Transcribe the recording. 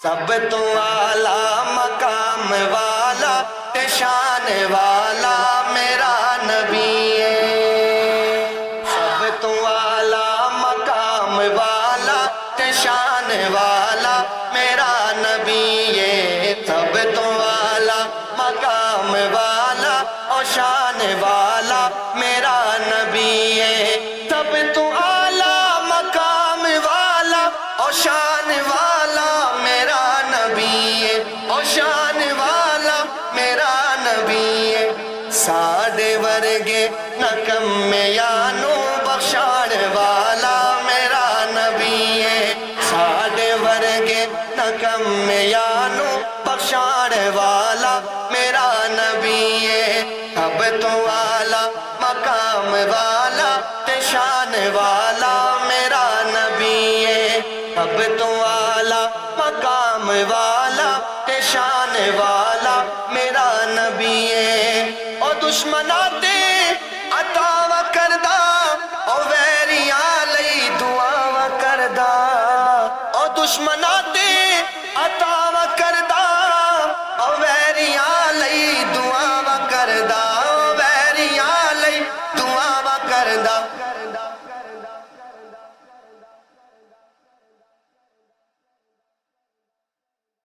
سب تو اعلیٰ مقام والا تے شان والا میرا نبی ہے۔ سب تو اعلیٰ مقام والا تے شان والا میرا نبی ہے۔ سب تو اعلیٰ مقام والا اور شان والا میرا نبی ہے۔ سب تو اعلیٰ مقام والا اور شان والا میرا نبی ہے، اور شان والا میرا نبی ہے۔ ساڈے ورگے نہ کم یانو بخشان والا میرا نبی ہے۔ ساڈے ورگے نہ کم یانو بخشان والا میرا نبی ہے۔ سب تو اعلیٰ مقام والا تے شان والا میرا نبی ہے۔ سب تو اعلیٰ مقام والا تے شان والا میرا نبی ہے۔ اور دشمناتے عطا و کردہ اور ویریاں لئی دعا و کردہ۔ اور دشمناتے عطا و کردہ اور ویریاں لئی دعا و کردہ، ویریاں لئی دعا و کردہ۔